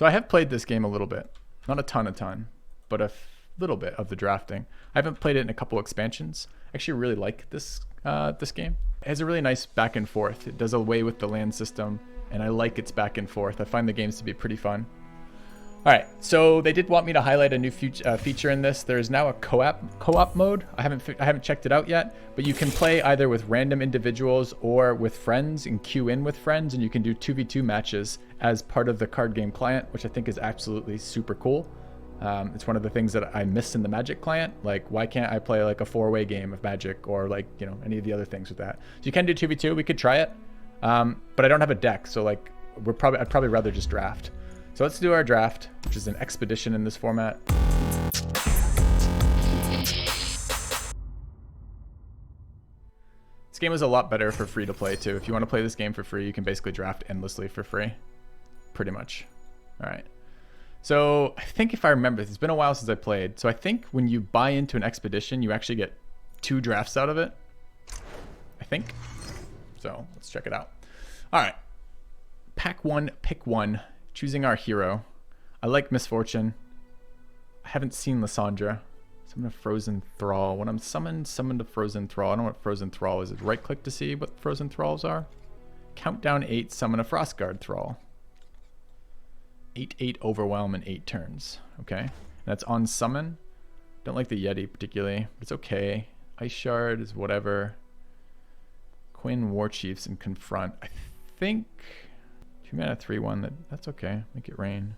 So I have played this game a little bit, not a ton, but a little bit of the drafting. I haven't played it in a couple expansions. I actually really like this this game. It has a really nice back and forth. It does away with the land system, and I like its back and forth. I find the games to be pretty fun. All right, so they did want me to highlight a new feature in this. There is now a co-op mode. I haven't checked it out yet, but you can play either with random individuals or with friends and queue in with friends, and you can do 2v2 matches as part of the card game client, which I think is absolutely super cool. It's one of the things that I miss in the Magic client. Like, why can't I play like a 4-way game of Magic, or like, you know, any of the other things with that? So you can do 2v2. We could try it, but I don't have a deck, so like I'd probably rather just draft. So let's do our draft, which is an expedition in this format. This game is a lot better for free to play too. If you want to play this game for free, you can basically draft endlessly for free, pretty much. All right. So I think if I remember, it's been a while since I played. So I think when you buy into an expedition, you actually get 2 drafts out of it, I think. So let's check it out. All right. Pack 1, pick 1. Choosing our hero. I like Misfortune. I haven't seen Lysandra. Summon a Frozen Thrall. When I'm summoned a Frozen Thrall. I don't know what Frozen Thrall is. Right click to see what Frozen Thralls are. Countdown 8, summon a Frostguard Thrall. 8/8 Overwhelm in 8 turns. Okay. And that's on summon. Don't like the Yeti particularly, but it's okay. Ice Shard is whatever. Quinn War Chiefs and Confront. I think 2 mana 3/1. That's okay. Make it rain.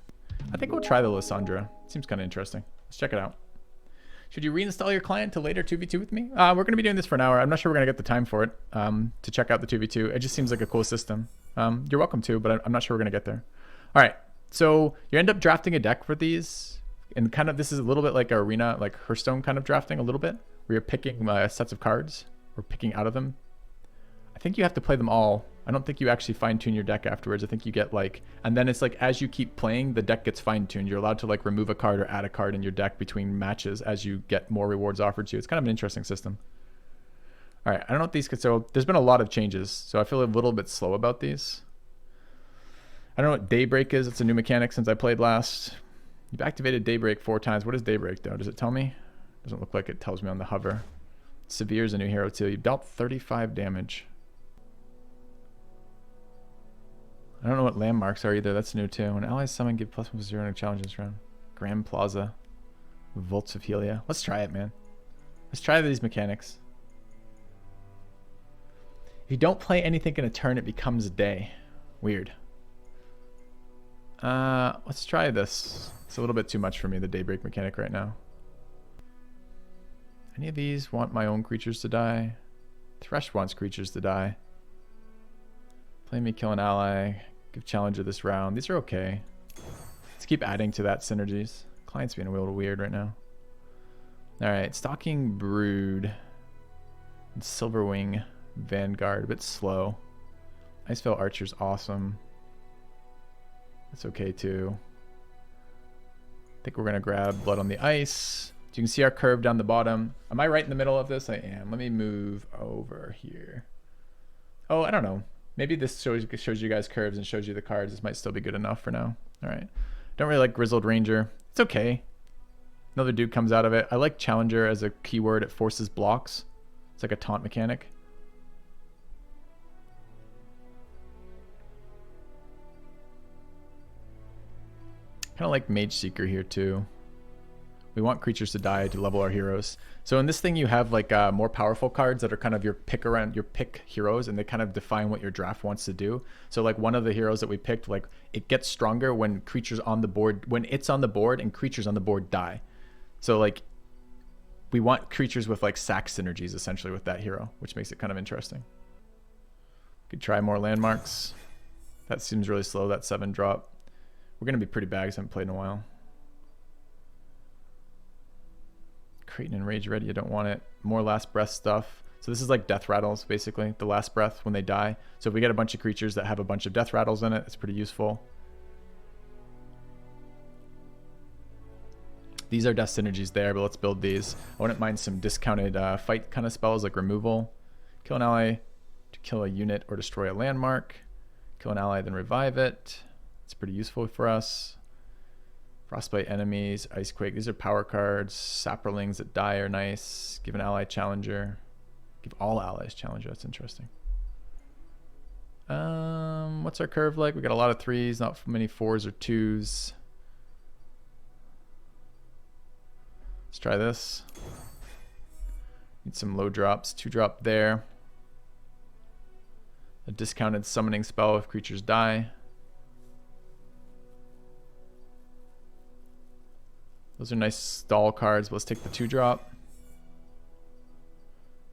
I think we'll try the Lysandra. Seems kind of interesting. Let's check it out. Should you reinstall your client to later 2v2 with me? We're going to be doing this for an hour. I'm not sure we're going to get the time for it to check out the 2v2. It just seems like a cool system. You're welcome to, but I'm not sure we're going to get there. All right. So you end up drafting a deck for these. And kind of this is a little bit like Arena, like Hearthstone kind of drafting a little bit. Where you're picking sets of cards. Or picking out of them. I think you have to play them all. I don't think you actually fine-tune your deck afterwards. I think you get like, and then it's like as you keep playing, the deck gets fine-tuned. You're allowed to like remove a card or add a card in your deck between matches as you get more rewards offered to you. It's kind of an interesting system. All right, I don't know what these could, so there's been a lot of changes, so I feel a little bit slow about these. I don't know what Daybreak is. It's a new mechanic since I played last. You've activated Daybreak 4 times. What is Daybreak though? Does it tell me? Doesn't look like it tells me on the hover. Severe is a new hero too. You've dealt 35 damage. I don't know what landmarks are either. That's new too. When allies summon, give +1/+0 in a challenge this round. Grand Plaza. Volts of Helia. Let's try it, man. Let's try these mechanics. If you don't play anything in a turn, it becomes a day. Weird. Let's try this. It's a little bit too much for me, the Daybreak mechanic right now. Any of these want my own creatures to die? Thresh wants creatures to die. Play me, kill an ally. Give challenger this round. These are okay. Let's keep adding to that synergies. Client's being a little weird right now. Alright, Stalking Brood. And Silverwing Vanguard. A bit slow. Icefell Archer's awesome. That's okay too. I think we're going to grab Blood on the Ice. So you can see our curve down the bottom. Am I right in the middle of this? I am. Let me move over here. Oh, I don't know. Maybe this shows you guys curves and shows you the cards. This might still be good enough for now. All right. Don't really like Grizzled Ranger. It's okay. Another dude comes out of it. I like Challenger as a keyword. It forces blocks. It's like a taunt mechanic. Kind of like Mage Seeker here too. We want creatures to die to level our heroes. So in this thing, you have like more powerful cards that are kind of your pick heroes, and they kind of define what your draft wants to do. So like one of the heroes that we picked, like it gets stronger when creatures on the board, when it's on the board and creatures on the board die. So like we want creatures with like sack synergies essentially with that hero, which makes it kind of interesting. Could try more landmarks. That seems really slow, that 7 drop. We're going to be pretty bad because I haven't played in a while. Creating and Rage Ready, I don't want it. More Last Breath stuff. So this is like death rattles, basically. The last breath when they die. So if we get a bunch of creatures that have a bunch of death rattles in it, it's pretty useful. These are death synergies there, but let's build these. I wouldn't mind some discounted fight kind of spells like removal. Kill an ally to kill a unit or destroy a landmark. Kill an ally, then revive it. It's pretty useful for us. Frostbite enemies, Icequake. These are power cards. Saprolings that die are nice. Give an ally challenger. Give all allies challenger. That's interesting. What's our curve like? We got a lot of 3s, not many 4s or 2s. Let's try this. Need some low drops. 2-drop there. A discounted summoning spell if creatures die. Those are nice stall cards. Let's take the 2-drop.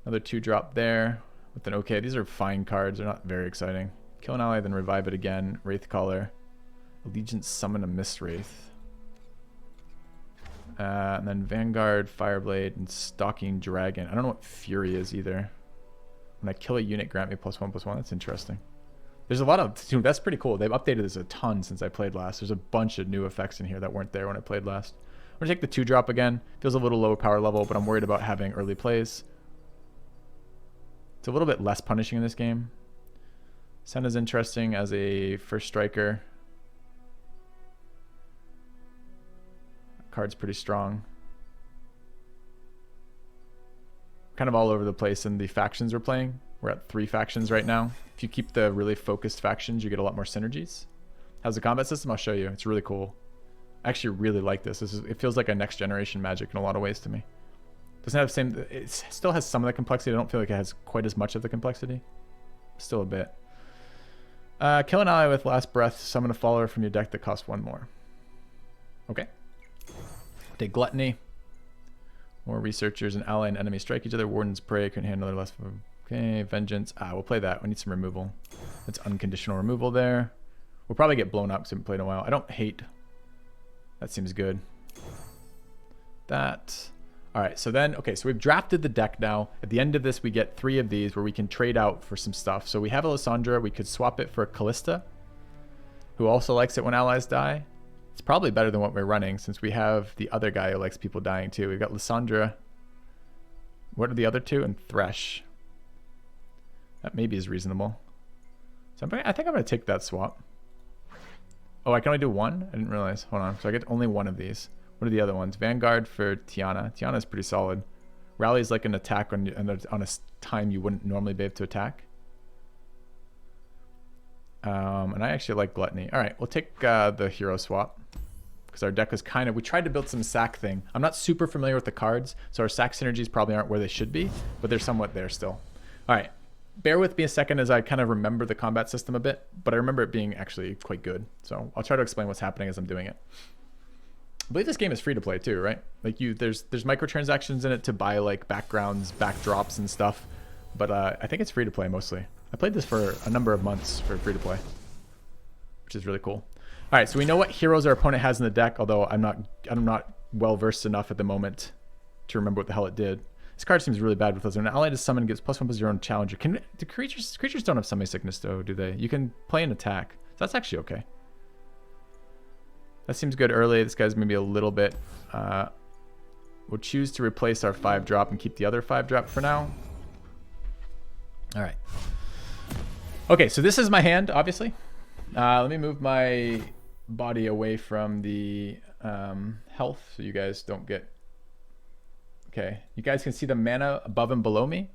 Another 2-drop there with an okay. These are fine cards. They're not very exciting. Kill an ally, then revive it again. Wraithcaller. Allegiance, summon a Mist Wraith. And then Vanguard, Fireblade, and Stalking Dragon. I don't know what Fury is either. When I kill a unit, grant me +1/+1. That's interesting. There's a lot of... Dude, that's pretty cool. They've updated this a ton since I played last. There's a bunch of new effects in here that weren't there when I played last. I'm going to take the 2-drop again. Feels a little lower power level, but I'm worried about having early plays. It's a little bit less punishing in this game. Senna's interesting as a first striker. Card's pretty strong. Kind of all over the place in the factions we're playing. We're at 3 factions right now. If you keep the really focused factions, you get a lot more synergies. How's the combat system? I'll show you. It's really cool. I actually really like this. It feels like a next generation Magic in a lot of ways to me. Doesn't have the same... It still has some of the complexity. I don't feel like it has quite as much of the complexity. Still a bit. Kill an ally with Last Breath. Summon a follower from your deck that costs 1 more. Okay. Take Gluttony. More researchers. An ally and enemy strike each other. Warden's Prey. Couldn't handle another less... Okay. Vengeance. We'll play that. We need some removal. That's unconditional removal there. We'll probably get blown up because we haven't played in a while. I don't hate... That seems good. That... Alright, so then... Okay, so we've drafted the deck now. At the end of this, we get 3 of these where we can trade out for some stuff. So we have Alessandra. We could swap it for Callista, who also likes it when allies die. It's probably better than what we're running since we have the other guy who likes people dying too. We've got Lysandra. What are the other 2? And Thresh. That maybe is reasonable. So I think I'm going to take that swap. Oh, I can only do 1? I didn't realize. Hold on. So I get only 1 of these. What are the other ones? Vanguard for Tiana. Tiana's pretty solid. Rally is like an attack on a time you wouldn't normally be able to attack. And I actually like Gluttony. All right, we'll take the hero swap because our deck is kind of... We tried to build some sack thing. I'm not super familiar with the cards, so our sack synergies probably aren't where they should be, but they're somewhat there still. All right. Bear with me a second as I kind of remember the combat system a bit, but I remember it being actually quite good. So I'll try to explain what's happening as I'm doing it. I believe this game is free to play too, right? Like there's microtransactions in it to buy like backgrounds, backdrops and stuff, but I think it's free to play mostly. I played this for a number of months for free to play, which is really cool. All right, so we know what heroes our opponent has in the deck, although I'm not well versed enough at the moment to remember what the hell it did. This card seems really bad with us. When an ally to summon gives +1/+0 challenger. Do creatures don't have summon sickness though, do they? You can play an attack. So that's actually okay. That seems good early. This guy's maybe a little bit... we'll choose to replace our 5-drop and keep the other 5-drop for now. All right. Okay, so this is my hand, obviously. Let me move my body away from the health so you guys don't get... Okay, you guys can see the mana above and below me,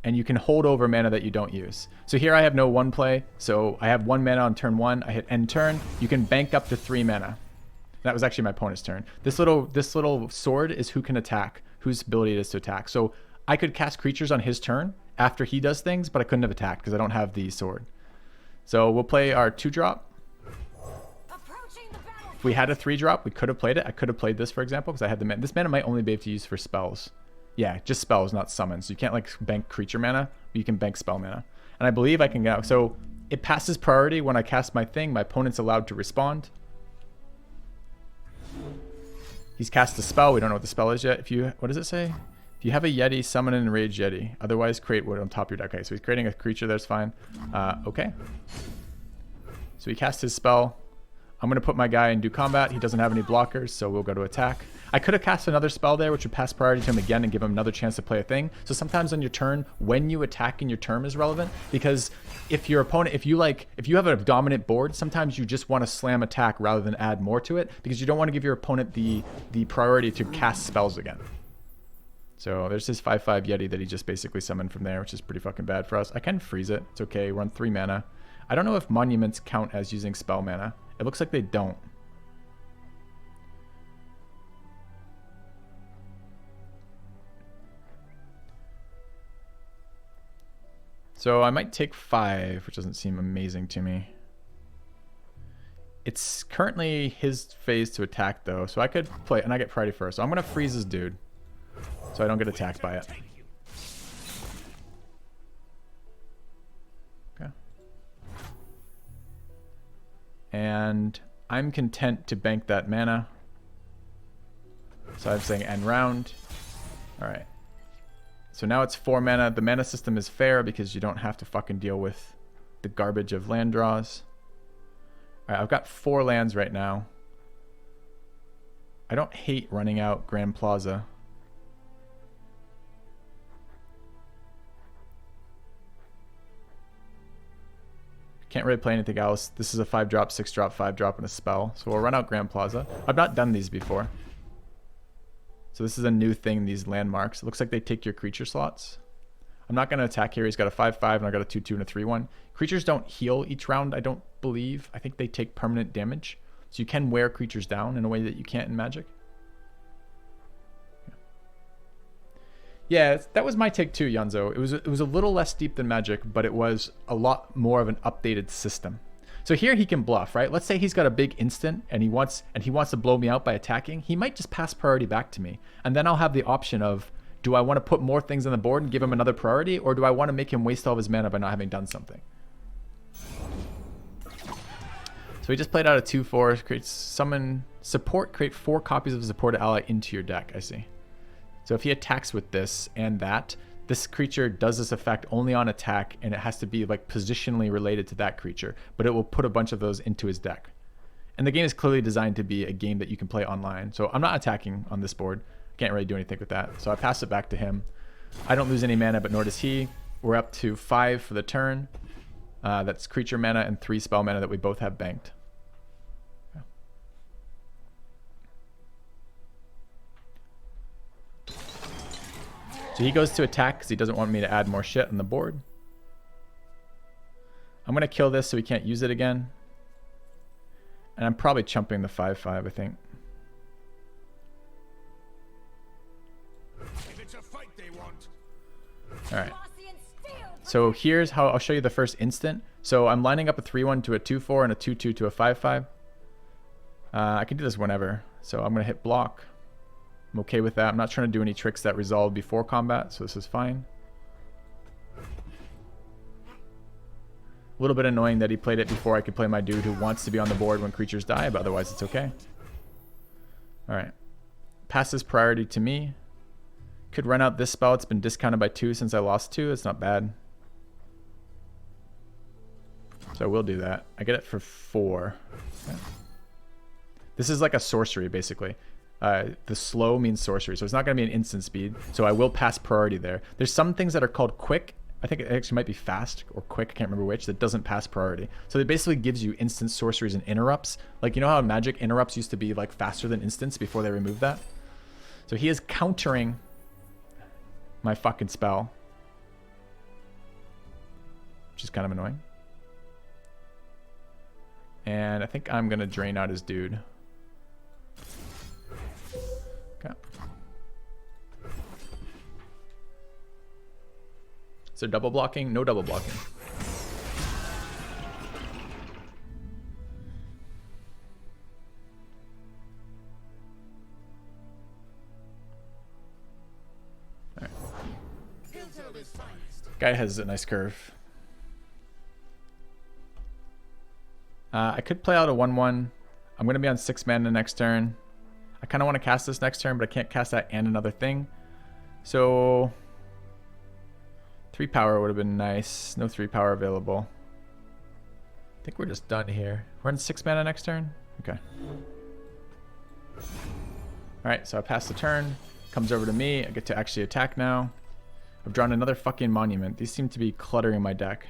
and you can hold over mana that you don't use. So here I have no 1 play, so I have 1 mana on turn 1. I hit end turn. You can bank up to 3 mana. That was actually my opponent's turn. This little sword is who can attack, whose ability it is to attack. So I could cast creatures on his turn after he does things, but I couldn't have attacked because I don't have the sword. So we'll play our 2-drop. If we had a 3-drop, we could have played it. I could have played this, for example, because I had the mana. This mana might only be able to use for spells. Yeah, just spells, not summons. So you can't like bank creature mana, but you can bank spell mana. And I believe I can go. So it passes priority when I cast my thing. My opponent's allowed to respond. He's cast a spell. We don't know what the spell is yet. What does it say? If you have a Yeti, summon an enraged Yeti. Otherwise, create wood on top of your deck. Okay, so he's creating a creature. That's fine. Okay. So he cast his spell. I'm going to put my guy and do combat. He doesn't have any blockers, so we'll go to attack. I could have cast another spell there, which would pass priority to him again and give him another chance to play a thing. So sometimes on your turn, when you attack in your turn is relevant, because if your opponent, if you have a dominant board, sometimes you just want to slam attack rather than add more to it, because you don't want to give your opponent the priority to cast spells again. So there's his 5/5 Yeti that he just basically summoned from there, which is pretty fucking bad for us. I can freeze it. It's okay. Run 3 mana. I don't know if monuments count as using spell mana. It looks like they don't. So I might take 5, which doesn't seem amazing to me. It's currently his phase to attack, though, so I could play, and I get priority first. So I'm going to freeze this dude, so I don't get attacked by it. Okay. And I'm content to bank that mana. So I'm saying end round. All right. So now it's 4 mana. The mana system is fair because you don't have to fucking deal with the garbage of land draws. All right, I've got 4 lands right now. I don't hate running out Grand Plaza. Can't really play anything else. This is a 5-drop, 6-drop, 5-drop, and a spell. So we'll run out Grand Plaza. I've not done these before. So this is a new thing, these landmarks. It looks like they take your creature slots. I'm not going to attack here. He's got a 5/5, and I got a 2/2 and a 3/1. Creatures don't heal each round, I don't believe. I think they take permanent damage. So you can wear creatures down in a way that you can't in Magic. Yeah, that was my take too, Yanzo. It was a little less deep than Magic, but it was a lot more of an updated system. So here he can bluff, right? Let's say he's got a big instant and he wants to blow me out by attacking. He might just pass priority back to me. And then I'll have the option of, do I want to put more things on the board and give him another priority, or do I want to make him waste all of his mana by not having done something? So he just played out a 2/4, creates summon support, create 4 copies of a supported ally into your deck. I see. So if he attacks with this and that, this creature does this effect only on attack, and it has to be like positionally related to that creature, but it will put a bunch of those into his deck. And the game is clearly designed to be a game that you can play online. So I'm not attacking on this board. Can't really do anything with that. So I pass it back to him. I don't lose any mana, but nor does he. We're up to 5 for the turn. That's creature mana and 3 spell mana that we both have banked. So he goes to attack because he doesn't want me to add more shit on the board. I'm going to kill this so he can't use it again. And I'm probably chumping the 5/5, I think. If it's a fight they want. All right. So here's how I'll show you the first instant. So I'm lining up a 3/1 to a 2/4 and a 2/2 to a 5/5. I can do this whenever. So I'm going to hit block. I'm okay with that. I'm not trying to do any tricks that resolve before combat, so this is fine. A little bit annoying that he played it before I could play my dude who wants to be on the board when creatures die, but otherwise it's okay. All right. Passes priority to me. Could run out this spell. It's been discounted by 2 since I lost 2. It's not bad. So I will do that. I get it for 4. Okay. This is like a sorcery, basically. The slow means sorcery, so it's not going to be an instant speed. So I will pass priority there. There's some things that are called quick. I think it actually might be fast or quick. I can't remember which. That doesn't pass priority. So it basically gives you instant sorceries and interrupts. Like, you know how in Magic interrupts used to be like faster than instants before they removed that? So he is countering my fucking spell, which is kind of annoying. And I think I'm going to drain out his dude. Okay. Is there double blocking? No double blocking. All right. Guy has a nice curve. I could play out a 1/1. I'm going to be on 6 mana next turn. I kind of want to cast this next turn, but I can't cast that and another thing. So 3 power would have been nice. No 3 power available. I think we're just done here. We're on 6 mana next turn. Okay. Alright, so I pass the turn. Comes over to me. I get to actually attack now. I've drawn another fucking monument. These seem to be cluttering my deck.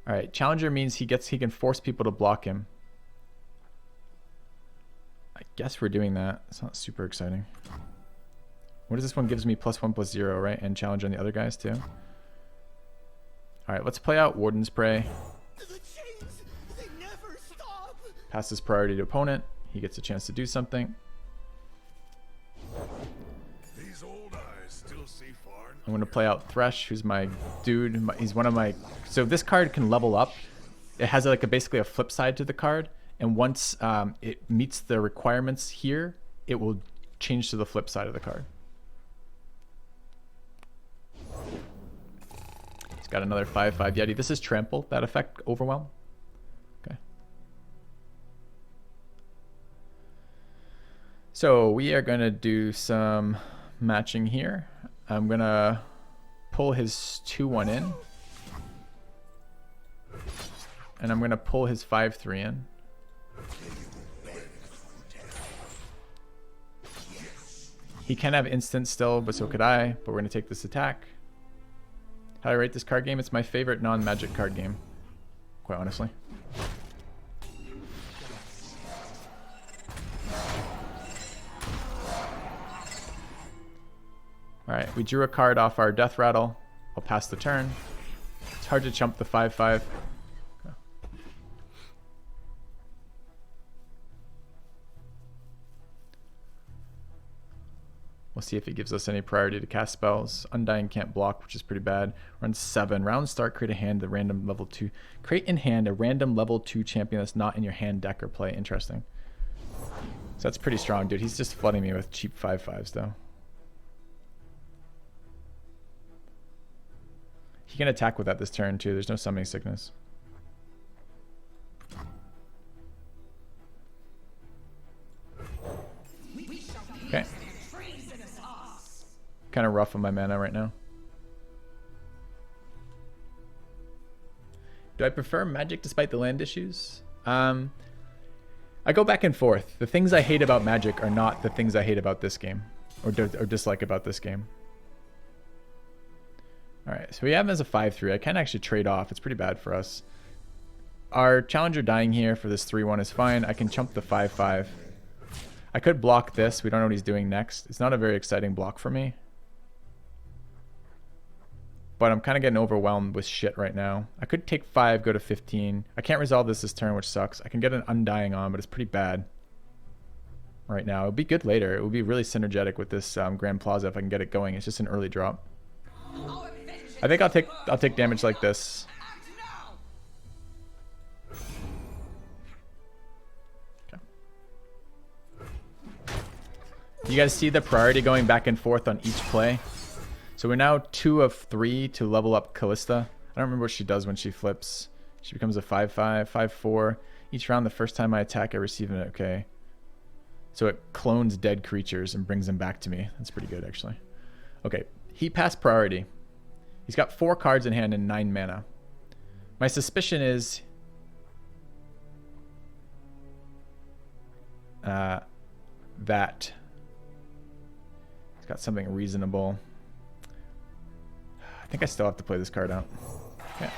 Alright, Challenger means he can force people to block him. I guess we're doing that. It's not super exciting. What does this one gives me? +1/+0, right? And challenge on the other guys too. Alright, let's play out Warden's Prey. Passes priority to opponent. He gets a chance to do something. These old eyes still see far. I'm going to play out Thresh, who's my dude. He's one of my... So this card can level up. It has like basically a flip side to the card. And once it meets the requirements here, it will change to the flip side of the card. He's got another 5/5 Yeti. This is Trample. That effect, Overwhelm. Okay. So we are going to do some matching here. I'm going to pull his 2/1 in. And I'm going to pull his 5/3 in. He can have instant still, but so could I. But we're going to take this attack. How do I rate this card game? It's my favorite non-magic card game, quite honestly. Alright, we drew a card off our Death Rattle. I'll pass the turn. It's hard to chump the 5/5. We'll see if he gives us any priority to cast spells. Undying can't block, which is pretty bad. Run 7. Round start, create a hand, a random level 2. Create in hand a random level 2 champion that's not in your hand, deck, or play. Interesting. So that's pretty strong, dude. He's just flooding me with cheap 5/5s, though. He can attack with that this turn, too. There's no summoning sickness. Okay. Kind of rough on my mana right now. Do I prefer Magic despite the land issues? I go back and forth. The things I hate about Magic are not the things I hate about this game, or dislike about this game. Alright, so we have him as a 5/3. I can actually trade off. It's pretty bad for us. Our Challenger dying here for this 3/1 is fine. I can chump the 5/5. I could block this. We don't know what he's doing next. It's not a very exciting block for me. But I'm kind of getting overwhelmed with shit right now. I could take 5, go to 15. I can't resolve this turn, which sucks. I can get an Undying on, but it's pretty bad right now. It'll be good later. It will be really synergetic with this Grand Plaza if I can get it going. It's just an early drop. I think I'll take damage like this. Okay. You guys see the priority going back and forth on each play? So we're now 2 of 3 to level up Callista. I don't remember what she does when she flips. She becomes a 5/5, 5/4. Each round, the first time I attack, I receive an okay. So it clones dead creatures and brings them back to me. That's pretty good, actually. Okay, he passed priority. He's got 4 cards in hand and 9 mana. My suspicion is that he's got something reasonable. I think I still have to play this card out. Yeah.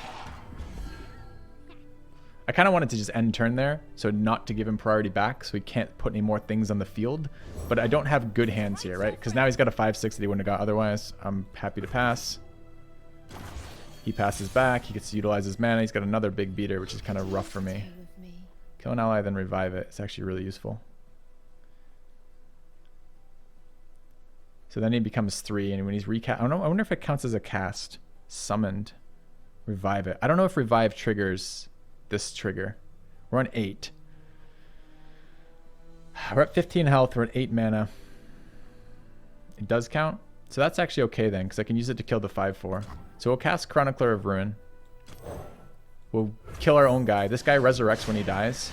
I kind of wanted to just end turn there, so not to give him priority back, so he can't put any more things on the field. But I don't have good hands here, right? Because now he's got a 5/6 that he wouldn't have got otherwise. I'm happy to pass. He passes back. He gets to utilize his mana. He's got another big beater, which is kind of rough for me. Kill an ally, then revive it. It's actually really useful. So then he becomes 3, and when he's recast, I don't know. I wonder if it counts as a cast. Summoned, revive it. I don't know if revive triggers this trigger. We're on 8. We're at 15 health. We're at 8 mana. It does count, so that's actually okay then, because I can use it to kill the 5/4. So we'll cast Chronicler of Ruin. We'll kill our own guy. This guy resurrects when he dies,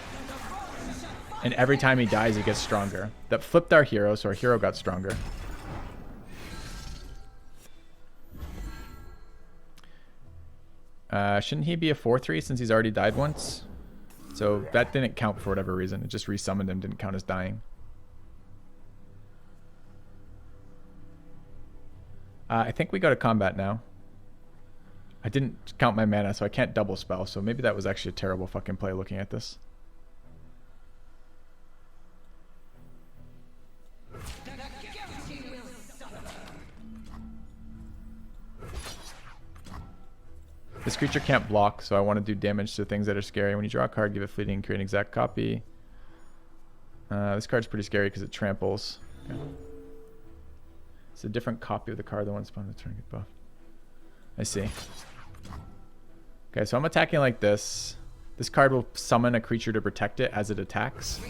and every time he dies, he gets stronger. That flipped our hero, so our hero got stronger. Shouldn't he be a 4/3 since he's already died once? So that didn't count for whatever reason. It just resummoned him, didn't count as dying. I think we go to combat now. I didn't count my mana, so I can't double spell. So maybe that was actually a terrible fucking play looking at this. This creature can't block, so I want to do damage to things that are scary. When you draw a card, give it fleeting, create an exact copy. This card's pretty scary because it tramples. Okay. It's a different copy of the card than one spawned to turn get buff. I see. Okay, so I'm attacking like this. This card will summon a creature to protect it as it attacks.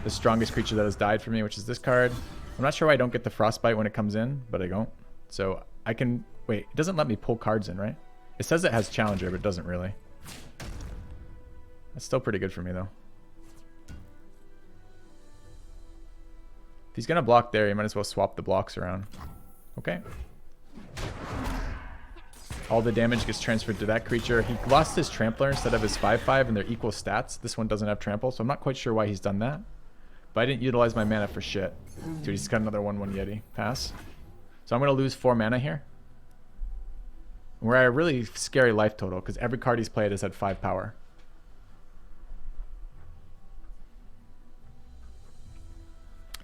The strongest creature that has died for me, which is this card. I'm not sure why I don't get the frostbite when it comes in, but I don't. So I can... Wait, it doesn't let me pull cards in, right? It says it has Challenger, but it doesn't really. That's still pretty good for me, though. If he's going to block there, you might as well swap the blocks around. Okay. All the damage gets transferred to that creature. He lost his Trampler instead of his 5/5, and they're equal stats. This one doesn't have Trample, so I'm not quite sure why he's done that. But I didn't utilize my mana for shit. Dude, he's got another 1/1 Yeti. Pass. So I'm going to lose 4 mana here. We're at a really scary life total because every card he's played has had 5 power.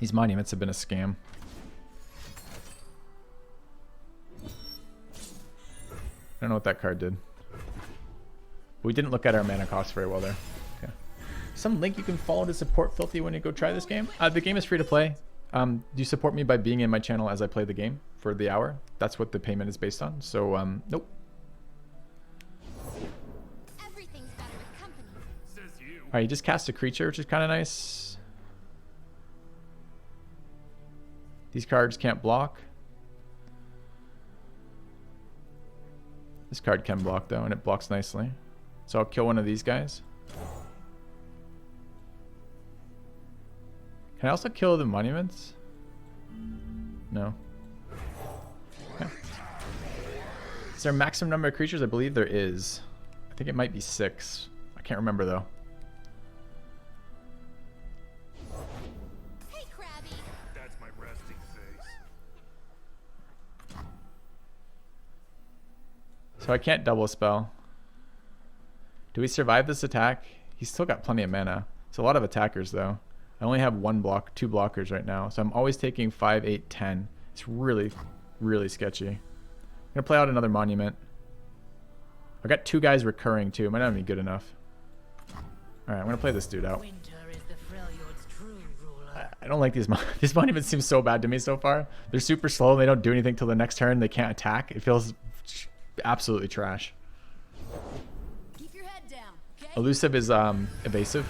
These monuments have been a scam. I don't know what that card did. We didn't look at our mana cost very well there. Okay. Some link you can follow to support Filthy when you go try this game. The game is free to play. Do you support me by being in my channel as I play the game for the hour? That's what the payment is based on. So, nope. Alright, he just cast a creature, which is kind of nice. These cards can't block. This card can block, though, and it blocks nicely. So I'll kill one of these guys. Can I also kill the monuments? No. Okay. Is there a maximum number of creatures? I believe there is. I think it might be 6. I can't remember, though. Hey, Krabby. That's my resting face. So I can't double spell. Do we survive this attack? He's still got plenty of mana. It's a lot of attackers, though. I only have 2 blockers right now. So I'm always taking 5, 8, 10. It's really, really sketchy. I'm going to play out another monument. I've got 2 guys recurring, too. It might not be good enough. Alright, I'm going to play this dude out. I don't like these monuments. These monuments seem so bad to me so far. They're super slow. And they don't do anything till the next turn. They can't attack. It feels absolutely trash. Keep your head down, okay? Elusive is evasive.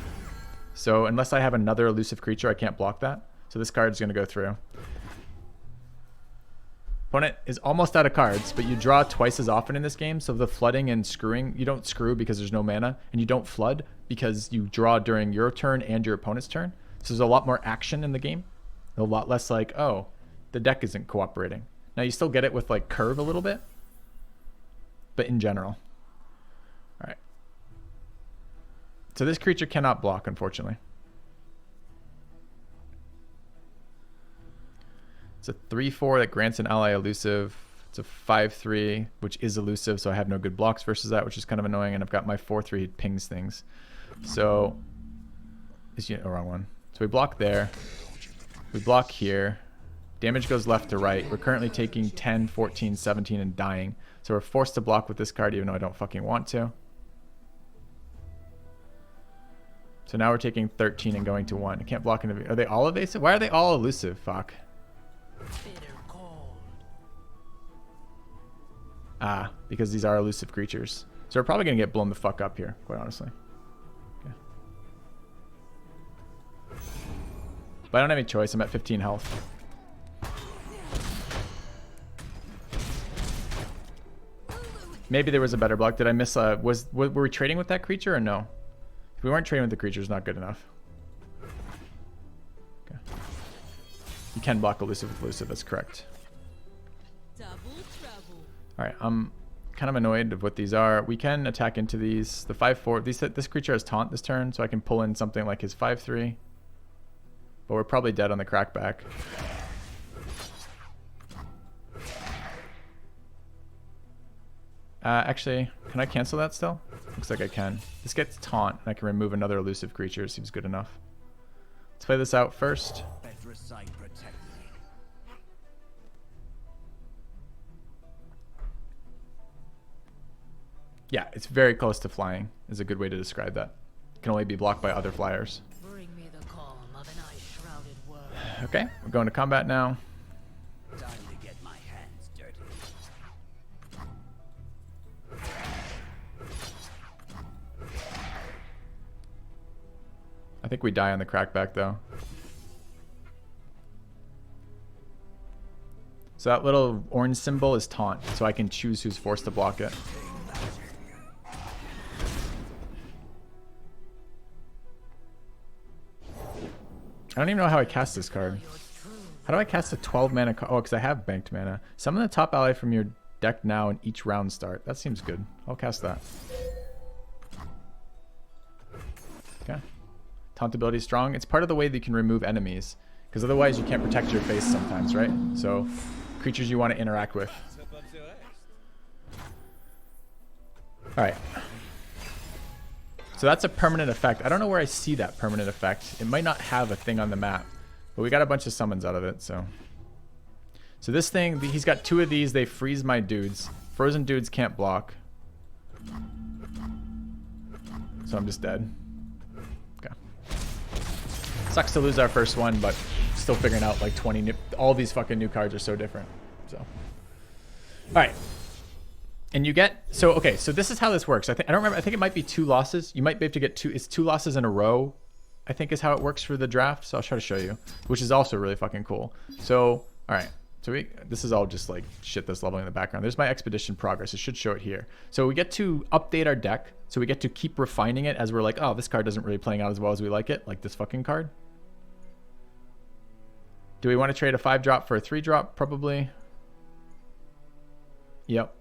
So unless I have another elusive creature, I can't block that. So this card's going to go through. Opponent is almost out of cards, but you draw twice as often in this game. So the flooding and screwing, you don't screw because there's no mana, and you don't flood because you draw during your turn and your opponent's turn. So there's a lot more action in the game. A lot less like, oh, the deck isn't cooperating. Now you still get it with like curve a little bit, but in general. All right. So this creature cannot block, unfortunately. It's a 3/4 that grants an ally elusive. It's a 5/3, which is elusive, so I have no good blocks versus that, which is kind of annoying. And I've got my 4/3 pings things. So, is the wrong one. So we block there. We block here. Damage goes left to right. We're currently taking 10, 14, 17, and dying. So we're forced to block with this card, even though I don't fucking want to. So now we're taking 13 and going to 1. I can't block into... Are they all evasive? Why are they all elusive? Fuck. Ah, because these are elusive creatures. So we're probably going to get blown the fuck up here, quite honestly. Okay. But I don't have any choice. I'm at 15 health. Maybe there was a better block. Did I miss... were we trading with that creature or no? If we weren't trading with the creature, it's not good enough. Okay. You can block elusive with elusive. That's correct. Double trouble. All right, I'm kind of annoyed of what these are. We can attack into these. The 5/4. This creature has taunt this turn, so I can pull in something like his 5/3. But we're probably dead on the crackback. Actually, can I cancel that still? Looks like I can. This gets taunt, and I can remove another elusive creature. Seems good enough. Let's play this out first. Yeah, it's very close to flying, is a good way to describe that. It can only be blocked by other flyers. Bring me the calm of an ice-shrouded world. Okay, we're going to combat now. Time to get my hands dirty. I think we die on the crackback though. So that little orange symbol is taunt, so I can choose who's forced to block it. I don't even know how I cast this card. How do I cast a 12 mana card? Oh, because I have banked mana. Summon the top ally from your deck now in each round start. That seems good. I'll cast that. Okay. Taunt ability is strong. It's part of the way that you can remove enemies. Because otherwise you can't protect your face sometimes, right? So, creatures you want to interact with. Alright. So that's a permanent effect. I don't know where I see that permanent effect. It might not have a thing on the map. But we got a bunch of summons out of it, so. So this thing, he's got 2 of these. They freeze my dudes. Frozen dudes can't block. So I'm just dead. Okay. Sucks to lose our first one, but still figuring out like 20 new, all these fucking new cards are so different. So. Alright. And you get, so okay, so this is how this works. I don't remember, I think it might be 2 losses. You might be able to get 2, it's 2 losses in a row, I think is how it works for the draft. So I'll try to show you, which is also really fucking cool. So, all right. So this is all just like shit that's leveling in the background. There's my expedition progress. It should show it here. So we get to update our deck. So we get to keep refining it as we're like, oh, this card isn't really playing out as well as we like it. Like this fucking card. Do we want to trade a 5-drop for a 3-drop? Probably. Yep.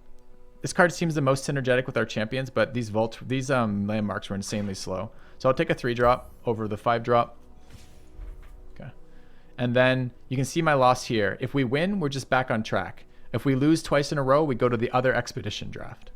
This card seems the most synergetic with our champions, but these landmarks were insanely slow. So I'll take a 3-drop over the 5-drop. Okay. And then you can see my loss here. If we win, we're just back on track. If we lose twice in a row, we go to the other expedition draft.